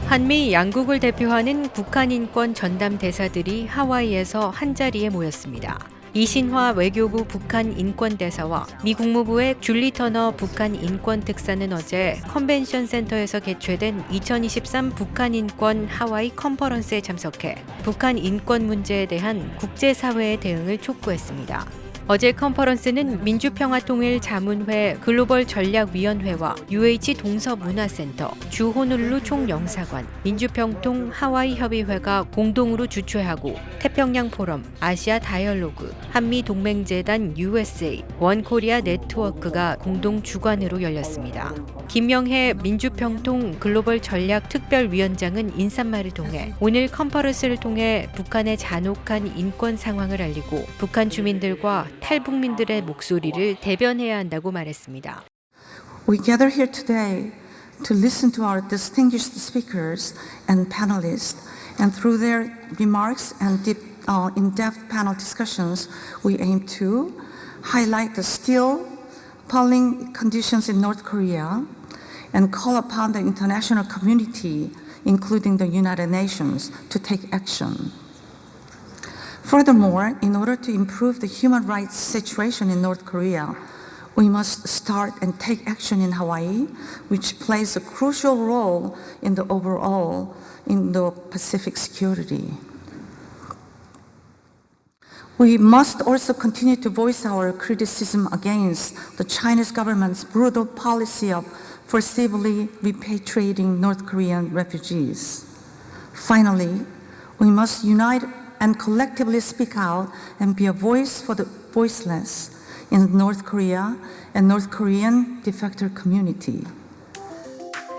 한미 양국을 대표하는 북한 인권 전담 대사들이 하와이에서 한자리에 모였습니다. 이신화 외교부 북한 인권대사와 미 국무부의 줄리 터너 북한 인권특사는 어제 컨벤션 센터에서 개최된 2023 북한 인권 하와이 컨퍼런스에 참석해 북한 인권 문제에 대한 국제사회의 대응을 촉구했습니다. 어제 컨퍼런스는 민주평화통일자문회 글로벌전략위원회와 UH 동서문화센터, 주호놀루 총영사관, 민주평통 하와이협의회가 공동으로 주최하고 태평양 포럼, 아시아 다이얼로그, 한미동맹재단 USA, 원코리아 네트워크가 공동 주관으로 열렸습니다. 김명혜 민주평통 글로벌전략특별위원장은 인사말을 통해 오늘 컨퍼런스를 통해 북한의 잔혹한 인권 상황을 알리고 북한 주민들과 탈북민들의 목소리를 대변해야 한다고 말했습니다. We gather here today to listen to our distinguished speakers and panelists, and through their remarks and in-depth panel discussions, we aim to highlight the still appalling conditions in North Korea and call upon the international community, including the United Nations, to take action. Furthermore, in order to improve the human rights situation in North Korea, we must start and take action in Hawaii, which plays a crucial role in the overall Indo-Pacific security. We must also continue to voice our criticism against the Chinese government's brutal policy of forcibly repatriating North Korean refugees. Finally, we must unite and collectively speak out and be a voice for the voiceless in North Korea and North Korean defector community.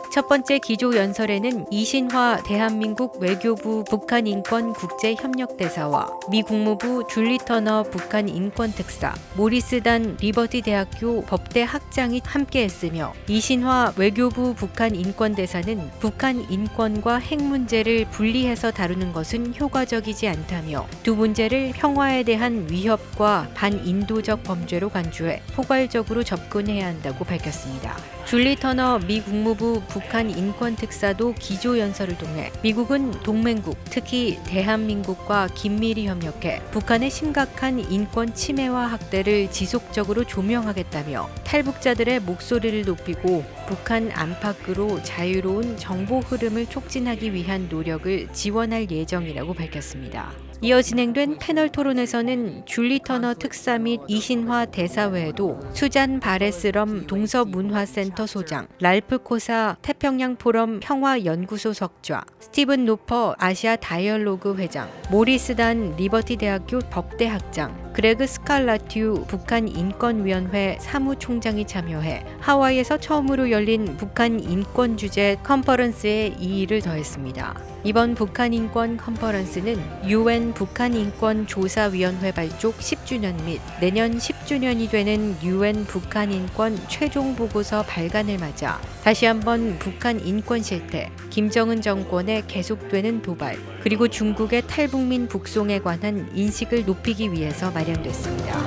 첫 번째 기조연설에는 이신화 대한민국 외교부 북한인권국제협력대사와 미 국무부 줄리 터너 북한인권특사, 모리스 단 리버티 대학교 법대 학장이 함께했으며 이신화 외교부 북한인권대사는 북한 인권과 핵 문제를 분리해서 다루는 것은 효과적이지 않다며 두 문제를 평화에 대한 위협과 반인도적 범죄로 간주해 포괄적으로 접근해야 한다고 밝혔습니다. 줄리 터너 미 국무부 북한 인권특사도 기조연설을 통해 미국은 동맹국, 특히 대한민국과 긴밀히 협력해 북한의 심각한 인권 침해와 학대를 지속적으로 조명하겠다며 탈북자들의 목소리를 높이고 북한 안팎으로 자유로운 정보 흐름을 촉진하기 위한 노력을 지원할 예정이라고 밝혔습니다. 이어 진행된 패널 토론에서는 줄리 터너 특사 및 이신화 대사 외에도 수잔 바레스럼 동서문화센터 소장, 랄프 코사 태평양 포럼 평화연구소 석좌, 스티븐 노퍼 아시아 다이얼로그 회장, 모리스 단 리버티 대학교 법대 학장, 그레그 스칼라튜 북한 인권위원회 사무총장이 참여해 하와이에서 처음으로 열린 북한 인권 주제 컨퍼런스에 이의를 더했습니다. 이번 북한 인권 컨퍼런스는 UN 북한 인권 조사위원회 발족 10주년 및 내년 10주년이 되는 UN 북한 인권 최종 보고서 발간을 맞아 다시 한번 북한 인권 실태, 김정은 정권의 계속되는 도발, 그리고 중국의 탈북민 북송에 관한 인식을 높이기 위해서 마련됐습니다.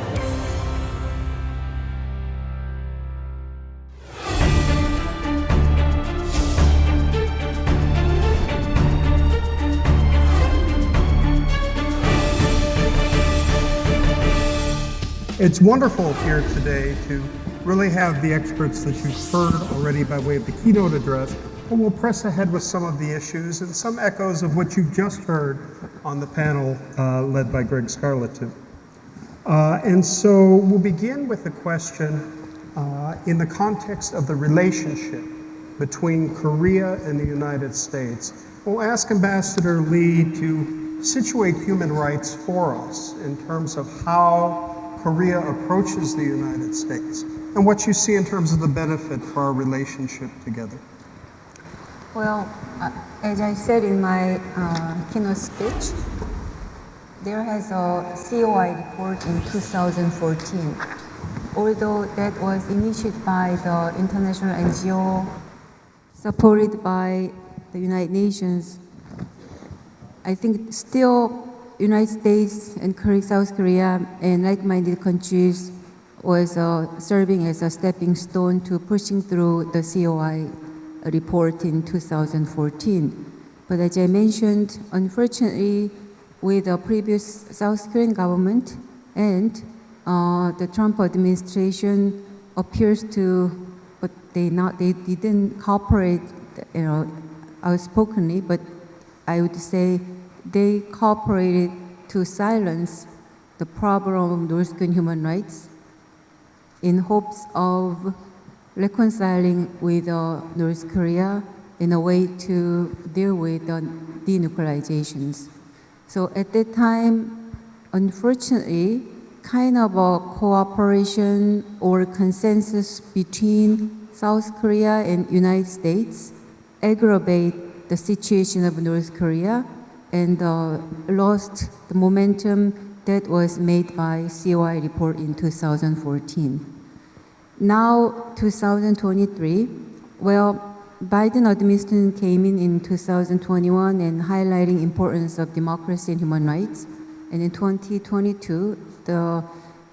It's wonderful here today to really have the experts that you've heard already by way of the keynote address, but we'll press ahead with some of the issues and some echoes of what you've just heard on the panel led by Greg Scarlett. And so we'll begin with a question in the context of the relationship between Korea and the United States. We'll ask Ambassador Lee to situate human rights for us in terms of how Korea approaches the United States and what you see in terms of the benefit for our relationship together. Well, as I said in my keynote speech, there has a COI report in 2014. Although that was initiated by the international NGO, supported by the United Nations, I think still United States and South Korea and like-minded countries was serving as a stepping stone to pushing through the COI. report in 2014. But as I mentioned, unfortunately, with the previous South Korean government and the Trump administration appears to, but they didn't cooperate, outspokenly, but I would say they cooperated to silence the problem of North Korean human rights in hopes of reconciling with North Korea in a way to deal with the denuclearizations. So at that time, unfortunately, kind of a cooperation or consensus between South Korea and United States aggravate the situation of North Korea and lost the momentum that was made by COI report in 2014. Now, 2023, well, Biden administration came in 2021 and highlighting importance of democracy and human rights. And in 2022, the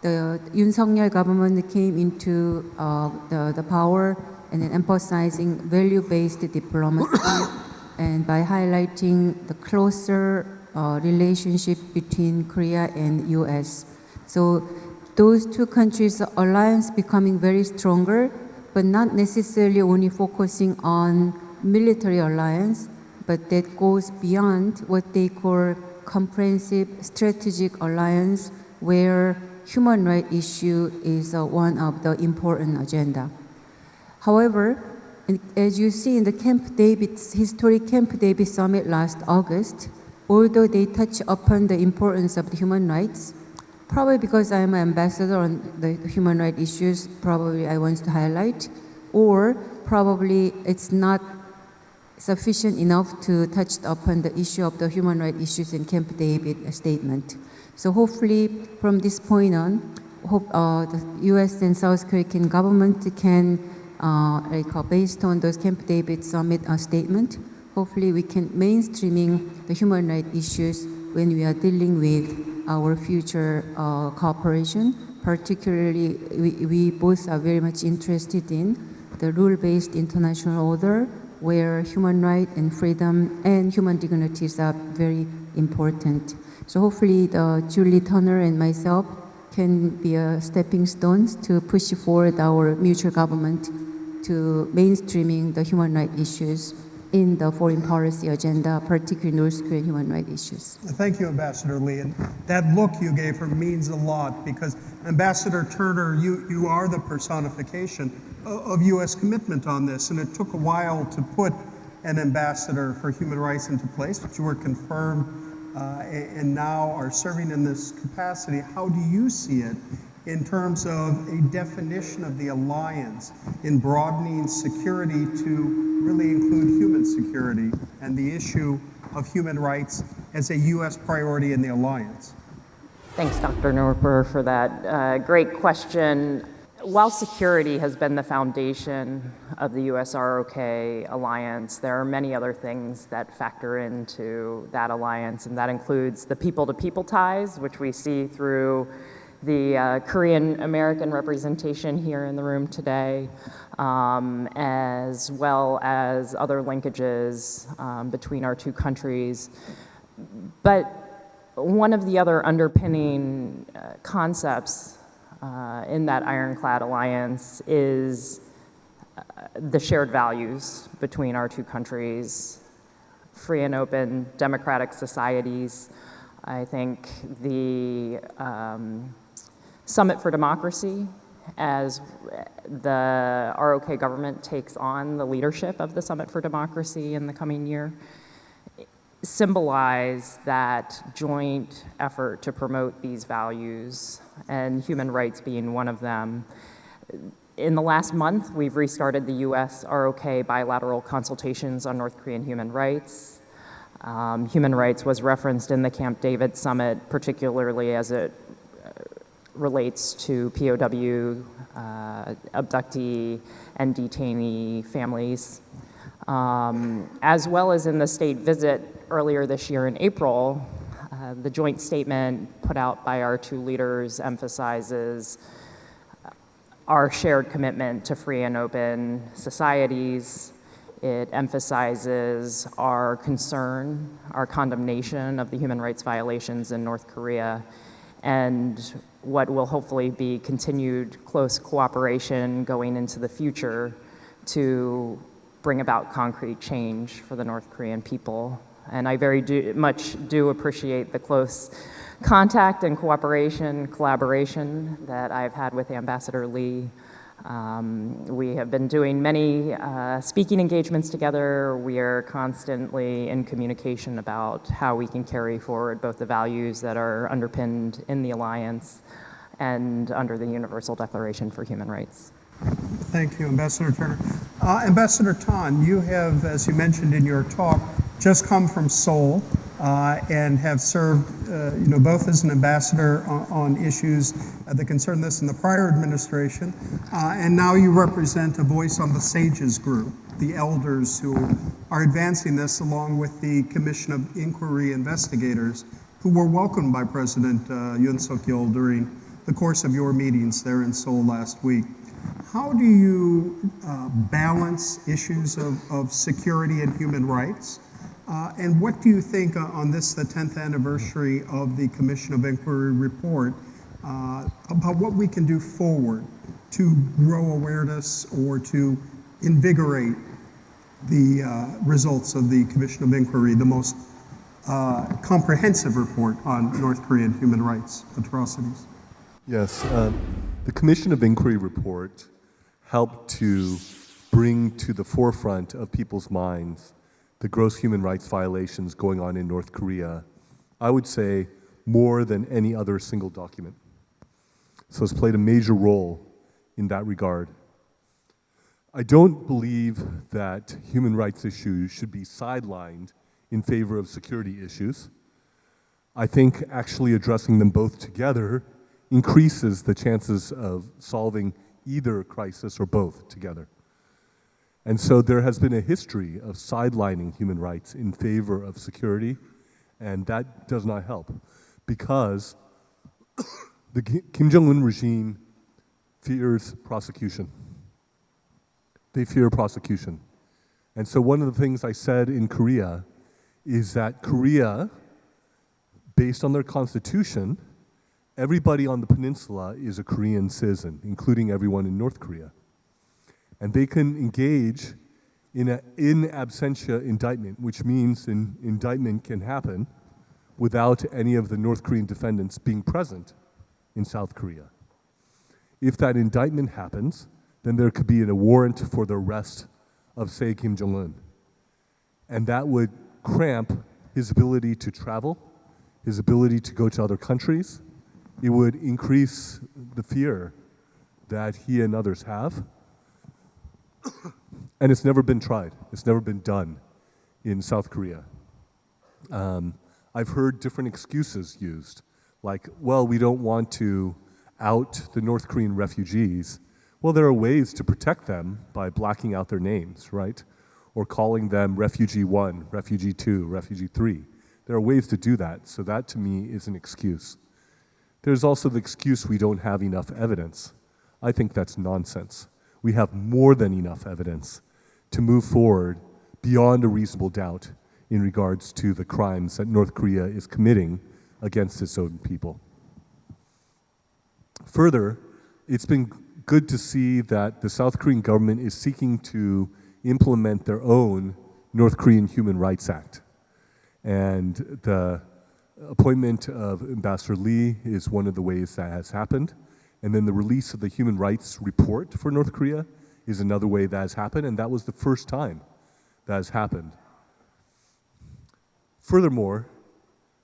Yoon Suk-yeol government came into the power and then emphasizing value-based diplomacy and by highlighting the closer relationship between Korea and US. So those two countries' alliance becoming very stronger, but not necessarily only focusing on military alliance, but that goes beyond what they call comprehensive strategic alliance, where human rights issue is one of the important agenda. However, as you see in the historic Camp David summit last August, although they touch upon the importance of the human rights, probably because I'm an ambassador on the human rights issues, probably I want to highlight, or probably it's not sufficient enough to touch upon the issue of the human rights issues in Camp David statement. So hopefully from this point on, hope the US and South Korean government can, based on those Camp David summit statement, hopefully we can mainstreaming the human rights issues when we are dealing with our future cooperation. Particularly, we both are very much interested in the rule-based international order, where human rights and freedom and human dignities are very important. So hopefully Julie Turner and myself can be a stepping stones to push forward our mutual government to mainstreaming the human rights issues in the foreign policy agenda, particularly North Korean human rights issues. Thank you, Ambassador Lee. And that look you gave her means a lot, because Ambassador Turner, you are the personification of U.S. commitment on this, and it took a while to put an ambassador for human rights into place, but you were confirmed and now are serving in this capacity. How do you see it in terms of a definition of the alliance in broadening security to really include human security and the issue of human rights as a U.S. priority in the alliance? Thanks, Dr. Norper, for that great question. While security has been the foundation of the US ROK alliance, there are many other things that factor into that alliance, and that includes the people-to-people ties, which we see through the Korean American representation here in the room today, as well as other linkages between our two countries. But one of the other underpinning concepts in that ironclad alliance is the shared values between our two countries, free and open democratic societies. I think the Summit for Democracy, as the ROK government takes on the leadership of the Summit for Democracy in the coming year, symbolize that joint effort to promote these values, and human rights being one of them. In the last month, we've restarted the US ROK bilateral consultations on North Korean human rights. Human rights was referenced in the Camp David summit, particularly as it relates to POW, abductee, and detainee families. As well as in the state visit earlier this year in April, the joint statement put out by our two leaders emphasizes our shared commitment to free and open societies It emphasizes our concern, our condemnation of the human rights violations in North Korea, and what will hopefully be continued close cooperation going into the future to bring about concrete change for the North Korean people. And I very much do appreciate the close contact and collaboration that I've had with Ambassador Lee. We have been doing many speaking engagements together. We are constantly in communication about how we can carry forward both the values that are underpinned in the Alliance and under the Universal Declaration for Human Rights. Thank you, Ambassador Turner. Ambassador Tan, you have, as you mentioned in your talk, just come from Seoul and have served, both as an ambassador on issues that concern this in the prior administration, and now you represent a voice on the SAGES group, the elders who are advancing this along with the Commission of Inquiry investigators who were welcomed by President Yoon Suk-yeol during the course of your meetings there in Seoul last week. How do you balance issues of security and human rights? And what do you think on this, the 10th anniversary of the Commission of Inquiry report, about what we can do forward to grow awareness or to invigorate the results of the Commission of Inquiry, the most comprehensive report on North Korean human rights atrocities? Yes, the Commission of Inquiry report helped to bring to the forefront of people's minds the gross human rights violations going on in North Korea, I would say more than any other single document. So it's played a major role in that regard. I don't believe that human rights issues should be sidelined in favor of security issues. I think actually addressing them both together increases the chances of solving either crisis or both together. And so there has been a history of sidelining human rights in favor of security, and that does not help because the Kim Jong-un regime fears prosecution. They fear prosecution. And so one of the things I said in Korea is that Korea, based on their constitution, everybody on the peninsula is a Korean citizen, including everyone in North Korea. And they can engage in an in absentia indictment, which means an indictment can happen without any of the North Korean defendants being present in South Korea. If that indictment happens, then there could be a warrant for the arrest of, say, Kim Jong-un. And that would cramp his ability to travel, his ability to go to other countries. It would increase the fear that he and others have. And it's never been tried. It's never been done in South Korea. I've heard different excuses used, like, well, we don't want to out the North Korean refugees. Well, there are ways to protect them by blacking out their names, right? Or calling them Refugee 1, Refugee 2, Refugee 3. There are ways to do that, so that to me is an excuse. There's also the excuse we don't have enough evidence. I think that's nonsense. We have more than enough evidence to move forward beyond a reasonable doubt in regards to the crimes that North Korea is committing against its own people. Further, it's been good to see that the South Korean government is seeking to implement their own North Korean Human Rights Act. And the appointment of Ambassador Lee is one of the ways that has happened. And then the release of the Human Rights Report for North Korea is another way that has happened, and that was the first time that has happened. Furthermore,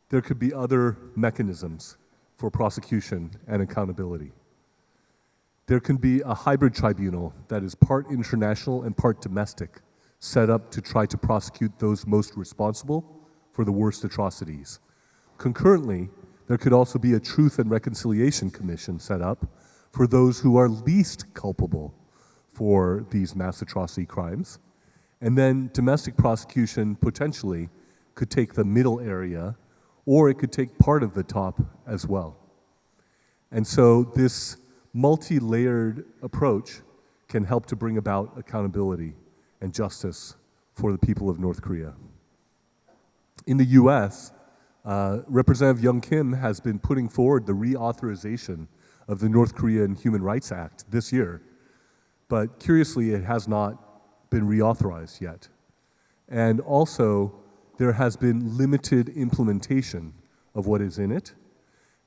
there could be other mechanisms for prosecution and accountability. There can be a hybrid tribunal that is part international and part domestic, set up to try to prosecute those most responsible for the worst atrocities. Concurrently, there could also be a Truth and Reconciliation Commission set up for those who are least culpable for these mass atrocity crimes. And then domestic prosecution potentially could take the middle area, or it could take part of the top as well. And so this multi-layered approach can help to bring about accountability and justice for the people of North Korea. In the US, Representative Young Kim has been putting forward the reauthorization of the North Korean Human Rights Act this year, but curiously, it has not been reauthorized yet. And also, there has been limited implementation of what is in it,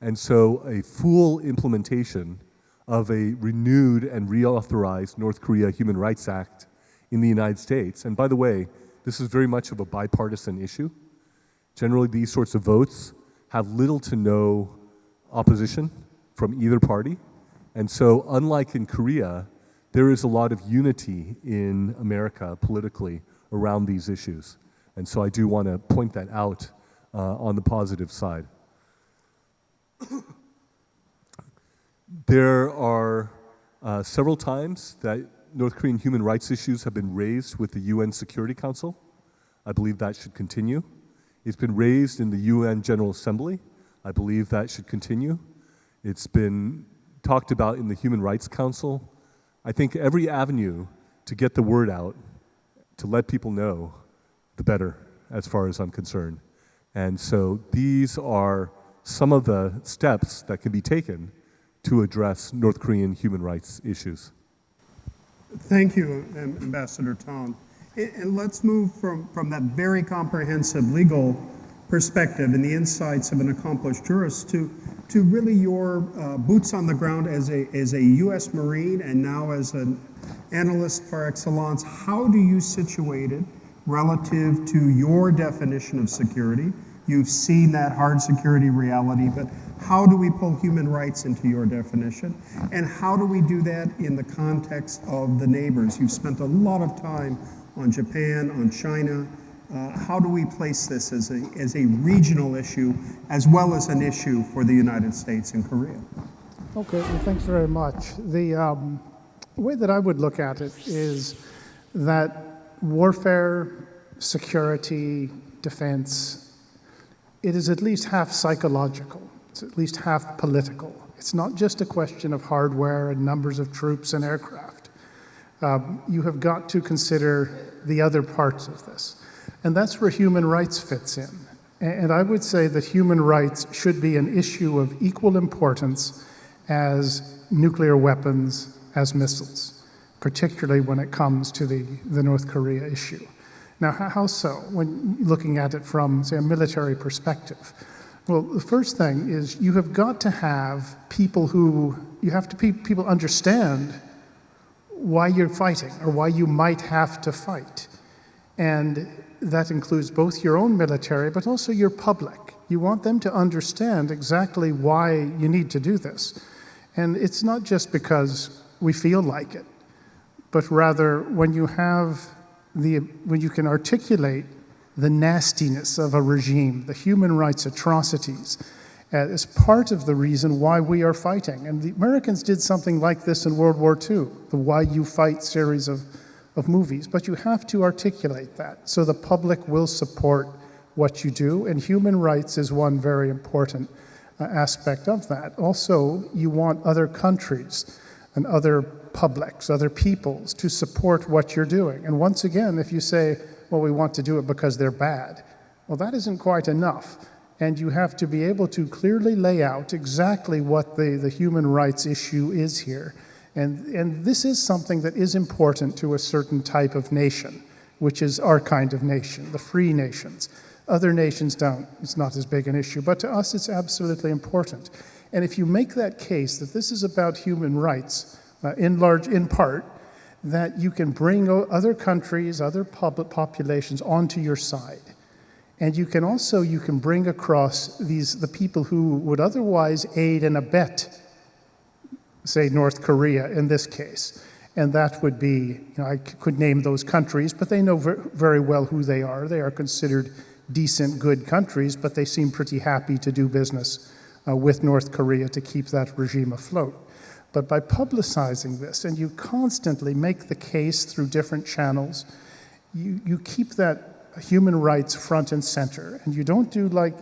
and so a full implementation of a renewed and reauthorized North Korea Human Rights Act in the United States. And by the way, this is very much of a bipartisan issue. Generally, these sorts of votes have little to no opposition from either party. And so, unlike in Korea, there is a lot of unity in America politically around these issues. And so I do want to point that out on the positive side. There are several times that North Korean human rights issues have been raised with the UN Security Council. I believe that should continue. It's been raised in the UN General Assembly. I believe that should continue. It's been talked about in the Human Rights Council. I think every avenue to get the word out, to let people know, the better, as far as I'm concerned. And so these are some of the steps that can be taken to address North Korean human rights issues. Thank you, Ambassador Tone. And let's move from that very comprehensive legal perspective and the insights of an accomplished jurist to really your boots on the ground as a U.S. Marine and now as an analyst par excellence. How do you situate it relative to your definition of security? You've seen that hard security reality, but how do we pull human rights into your definition? And how do we do that in the context of the neighbors? You've spent a lot of time on Japan, on China. How do we place this as a regional issue as well as an issue for the United States and Korea? Okay, well, thanks very much. The way that I would look at it is that warfare, security, defense, it is at least half psychological. It's at least half political. It's not just a question of hardware and numbers of troops and aircraft. You have got to consider the other parts of this. And that's where human rights fits in. And I would say that human rights should be an issue of equal importance as nuclear weapons, as missiles, particularly when it comes to the North Korea issue. Now, how so, when looking at it from, say, a military perspective? Well, the first thing is you have got to have people people understand why you're fighting or why you might have to fight. And that includes both your own military, but also your public. You want them to understand exactly why you need to do this. And it's not just because we feel like it, but rather when you can articulate the nastiness of a regime, the human rights atrocities, as part of the reason why we are fighting. And the Americans did something like this in World War II, the Why You Fight series of movies. But you have to articulate that so the public will support what you do, and human rights is one very important aspect of that. Also, you want other countries and other publics, other peoples to support what you're doing. And once again, if you say, well, we want to do it because they're bad, well, that isn't quite enough. And you have to be able to clearly lay out exactly what the human rights issue is here. And this is something that is important to a certain type of nation, which is our kind of nation, the free nations. Other nations don't. It's not as big an issue. But to us, it's absolutely important. And if you make that case that this is about human rights, in part, that you can bring other countries, other public populations onto your side. And you can bring across the people who would otherwise aid and abet, say, North Korea in this case. And that would be, I could name those countries, but they know very well who they are. They are considered decent, good countries, but they seem pretty happy to do business with North Korea to keep that regime afloat. But by publicizing this, and you constantly make the case through different channels, you keep that human rights front and center. And you don't do like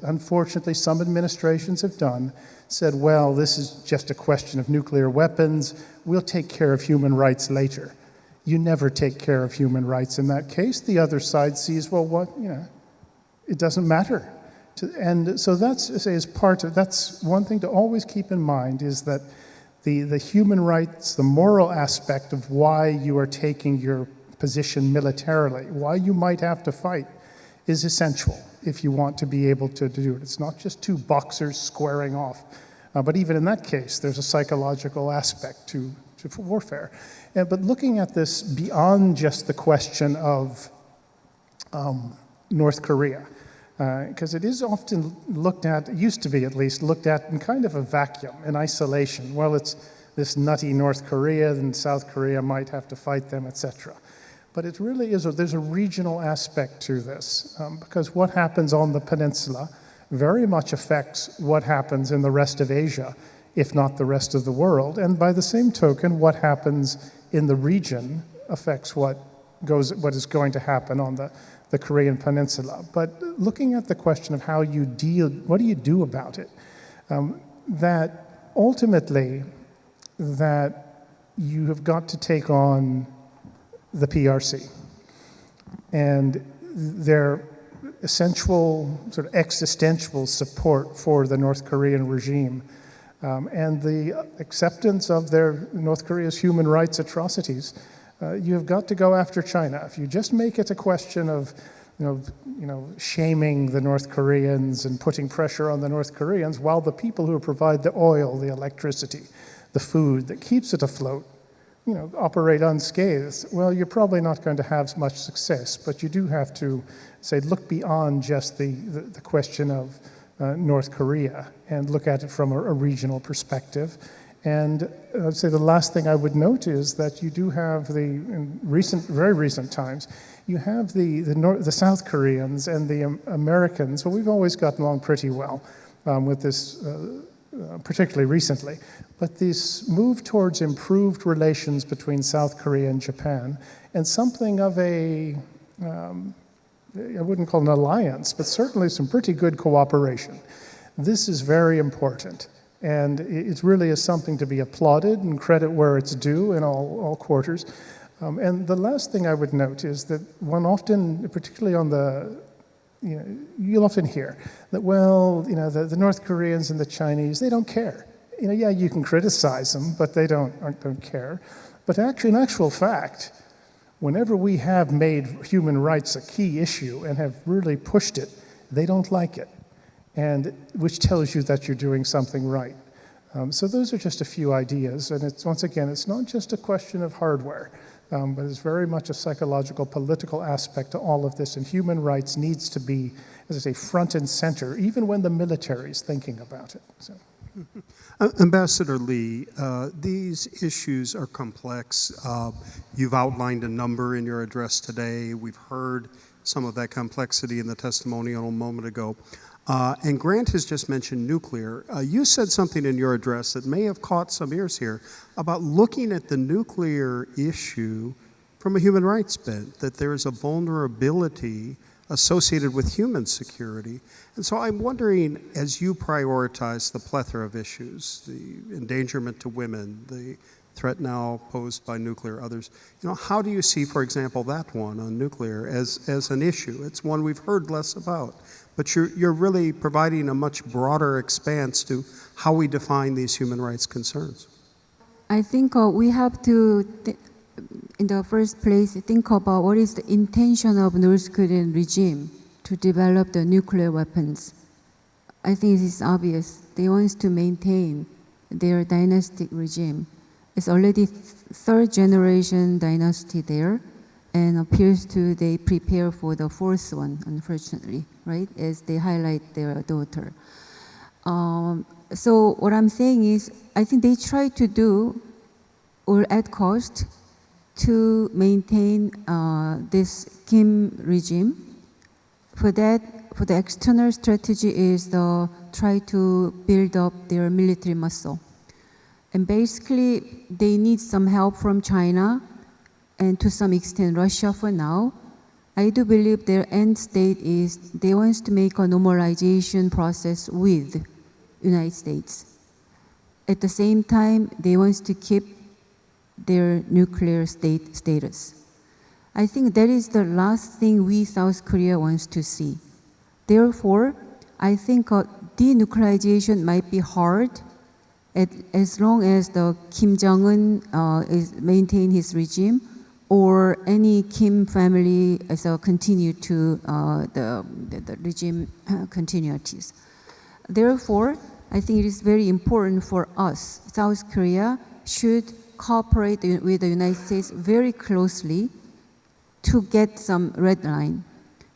unfortunately some administrations have done, said, well, this is just a question of nuclear weapons. We'll take care of human rights later. You never take care of human rights in that case. The other side sees, well, what, it doesn't matter. And so that's one thing to always keep in mind, is that the human rights, the moral aspect of why you are taking your position militarily, why you might have to fight, is essential if you want to be able to do it. It's not just two boxers squaring off. But even in that case, there's a psychological aspect to warfare. But looking at this beyond just the question of North Korea, because it is often looked at, it used to be at least, looked at in kind of a vacuum, in isolation. Well, it's this nutty North Korea, and South Korea might have to fight them, etc. But it really is, there's a regional aspect to this, because what happens on the peninsula very much affects what happens in the rest of Asia, if not the rest of the world. And by the same token, what happens in the region affects what is going to happen on the Korean peninsula. But looking at the question of how you deal, what do you do about it? That ultimately, that you have got to take on the PRC and their essential, sort of existential support for the North Korean regime, and the acceptance of North Korea's human rights atrocities. You have got to go after China. If you just make it a question of shaming the North Koreans and putting pressure on the North Koreans, while the people who provide the oil, the electricity, the food that keeps it afloat, operate unscathed, well, you're probably not going to have much success. But you do have to look beyond just the question of North Korea and look at it from a regional perspective. And I'd say the last thing I would note is that you do have in very recent times, you have the South Koreans and the Americans. Well, we've always gotten along pretty well with this, particularly recently. But this move towards improved relations between South Korea and Japan, and something of I wouldn't call it an alliance, but certainly some pretty good cooperation. This is very important. And it really is something to be applauded and credit where it's due in all quarters. And the last thing I would note is that one often, particularly on you'll often hear that, the North Koreans and the Chinese, they don't care. Yeah, you can criticize them, but they don't care. But actually, in actual fact, whenever we have made human rights a key issue and have really pushed it, they don't like it. And which tells you that you're doing something right. So those are just a few ideas, and it's not just a question of hardware, but it's very much a psychological, political aspect to all of this, and human rights needs to be, as I say, front and center, even when the military is thinking about it. So. Ambassador Lee, these issues are complex. You've outlined a number in your address today. We've heard some of that complexity in the testimonial a moment ago. And Grant has just mentioned nuclear. You said something in your address that may have caught some ears here about looking at the nuclear issue from a human rights bent, that there is a vulnerability associated with human security. And so I'm wondering, as you prioritize the plethora of issues, the endangerment to women, the threat now posed by nuclear, others, how do you see, for example, that one on nuclear as an issue? It's one we've heard less about. But you're really providing a much broader expanse to how we define these human rights concerns. I think we have to, in the first place, think about what is the intention of North Korean regime to develop the nuclear weapons. I think it is obvious. They want to maintain their dynastic regime. It's already third generation dynasty there, and appears to they prepare for the fourth one, unfortunately, right, as they highlight their daughter. So what I'm saying is, I think they try to do, or at cost, to maintain this Kim regime. For that, for the external strategy is try to build up their military muscle. And basically, they need some help from China, and to some extent Russia for now. I do believe their end state is they want to make a normalization process with United States. At the same time, they want to keep their nuclear status. I think that is the last thing we South Korea wants to see. Therefore, I think denuclearization might be hard as long as the Kim Jong-un maintain his regime, or any Kim family continue to the regime continuities. Therefore, I think it is very important for us. South Korea should cooperate with the United States very closely to get some red line.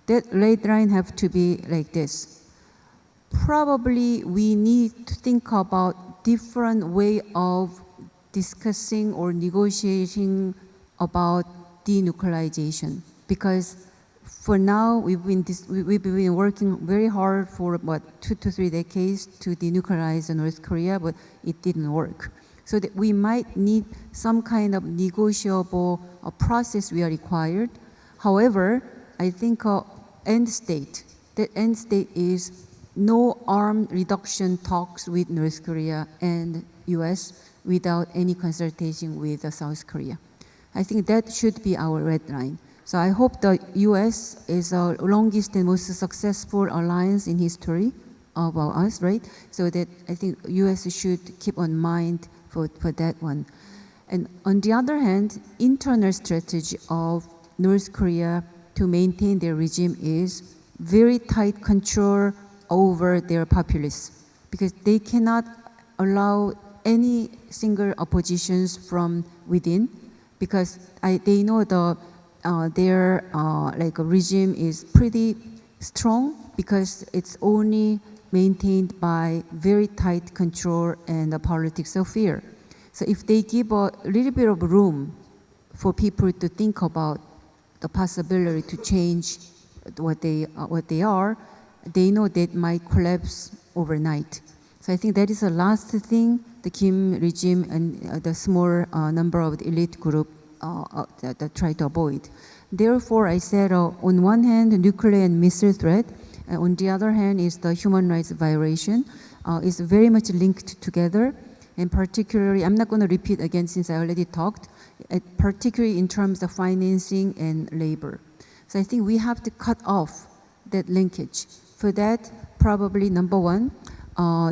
That red line have to be like this. Probably we need to think about different way of discussing or negotiating about denuclearization, because for now we've been working very hard for about 2 to 3 decades to denuclearize North Korea, but it didn't work. So that we might need some kind of negotiable process we are required. However, I think end state is no arm reduction talks with North Korea and US without any consultation with South Korea. I think that should be our red line. So I hope the US is the longest and most successful alliance in history of us, right? So that I think US should keep on mind for that one. And on the other hand, internal strategy of North Korea to maintain their regime is very tight control over their populace, because they cannot allow any single oppositions from within, because they know their regime is pretty strong, because it's only maintained by very tight control and the politics of fear. So if they give a little bit of room for people to think about the possibility to change what they are, they know that might collapse overnight. So I think that is the last thing the Kim regime and the small number of the elite group that try to avoid. Therefore, I said on one hand, the nuclear and missile threat, and on the other hand is the human rights violation, is very much linked together. And particularly, I'm not going to repeat again since I already talked, particularly in terms of financing and labor. So I think we have to cut off that linkage. For that, probably number one,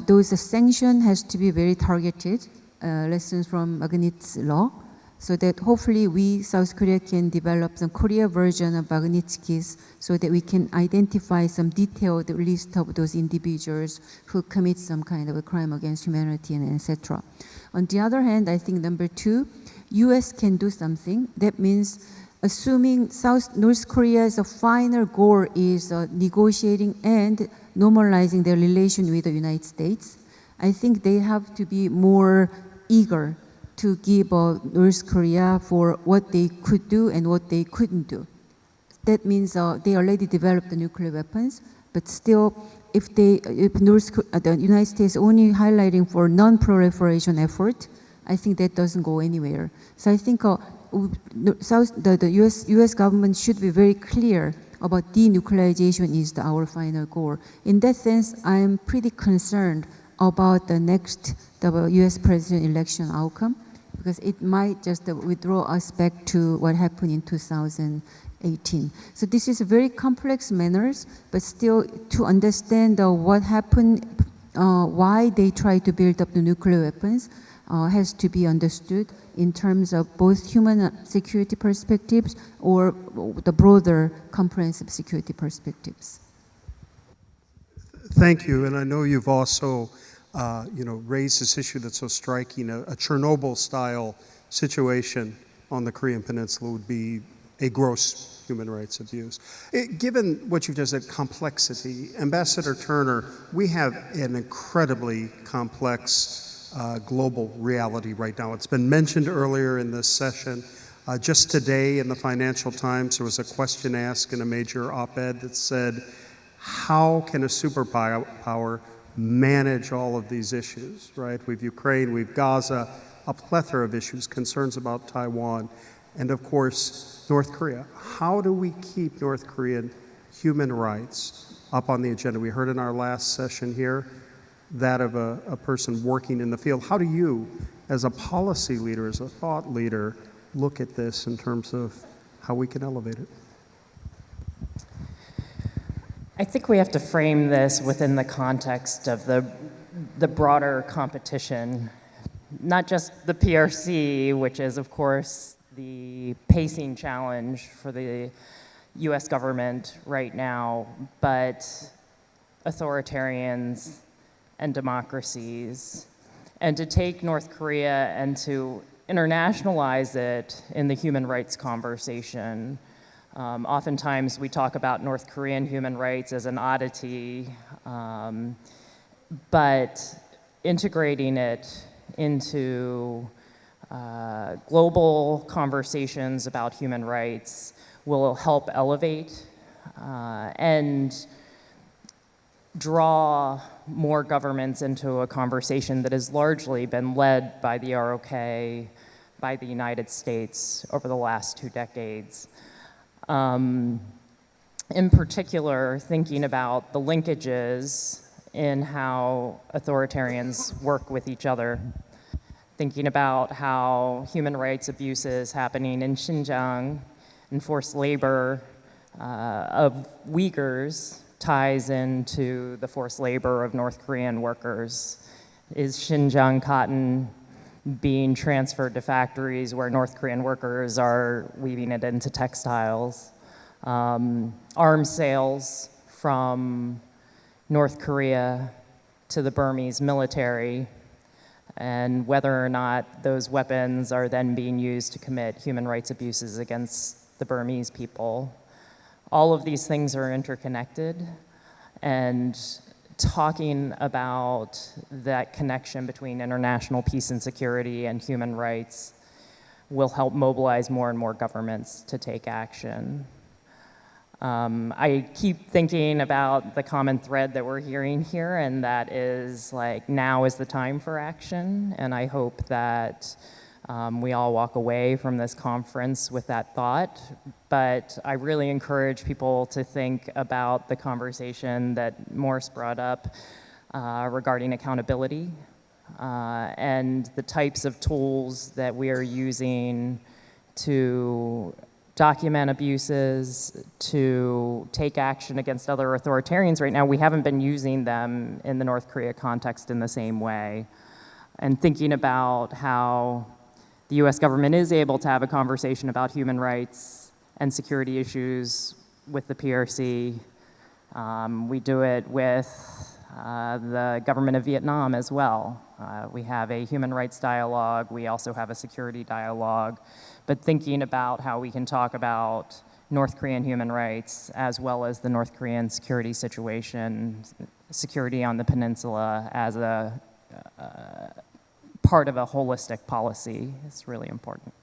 those sanctions has to be very targeted, lessons from Magnitsky's law, so that hopefully we, South Korea, can develop some Korea version of Magnitsky's, so that we can identify some detailed list of those individuals who commit some kind of a crime against humanity and etc. On the other hand, I think number two, US can do something. That means assuming North Korea's final goal is negotiating and normalizing their relation with the United States, I think they have to be more eager to give North Korea for what they could do and what they couldn't do. That means they already developed the nuclear weapons, but still, if the United States only highlighting for non-proliferation effort, I think that doesn't go anywhere. So I think the US government should be very clear about denuclearization is our final goal. In that sense, I'm pretty concerned about the next US president election outcome, because it might just withdraw us back to what happened in 2018. So this is very complex manners, but still to understand what happened, why they try to build up the nuclear weapons, has to be understood in terms of both human security perspectives or the broader comprehensive security perspectives. Thank you, and I know you've also raised this issue that's so striking. A Chernobyl-style situation on the Korean Peninsula would be a gross human rights abuse. Given what you've just said, complexity, Ambassador Turner, we have an incredibly complex global reality right now. It's been mentioned earlier in this session. Just today in the Financial Times, there was a question asked in a major op-ed that said, how can a superpower manage all of these issues, right? We've Ukraine, we've Gaza, a plethora of issues, concerns about Taiwan, and of course, North Korea. How do we keep North Korean human rights up on the agenda? We heard in our last session here that of a person working in the field. How do you, as a policy leader, as a thought leader, look at this in terms of how we can elevate it? I think we have to frame this within the context of the broader competition, not just the PRC, which is, of course, the pacing challenge for the US government right now, but authoritarians and democracies, and to take North Korea and to internationalize it in the human rights conversation. Oftentimes we talk about North Korean human rights as an oddity, but integrating it into global conversations about human rights will help elevate and draw more governments into a conversation that has largely been led by the ROK, by the United States over the last 2 decades. In particular, thinking about the linkages in how authoritarians work with each other, thinking about how human rights abuses happening in Xinjiang and forced labor of Uyghurs ties into the forced labor of North Korean workers. Is Xinjiang cotton being transferred to factories where North Korean workers are weaving it into textiles? Arms sales from North Korea to the Burmese military, and whether or not those weapons are then being used to commit human rights abuses against the Burmese people. All of these things are interconnected, and talking about that connection between international peace and security and human rights will help mobilize more and more governments to take action. I keep thinking about the common thread that we're hearing here, and that is like, now is the time for action, and I hope that we all walk away from this conference with that thought. But I really encourage people to think about the conversation that Morris brought up regarding accountability and the types of tools that we are using to document abuses, to take action against other authoritarians. Right now, we haven't been using them in the North Korea context in the same way. And thinking about how the US government is able to have a conversation about human rights and security issues with the PRC. We do it with the government of Vietnam as well. We have a human rights dialogue. We also have a security dialogue. But thinking about how we can talk about North Korean human rights as well as the North Korean security situation, security on the peninsula as a part of a holistic policy is really important.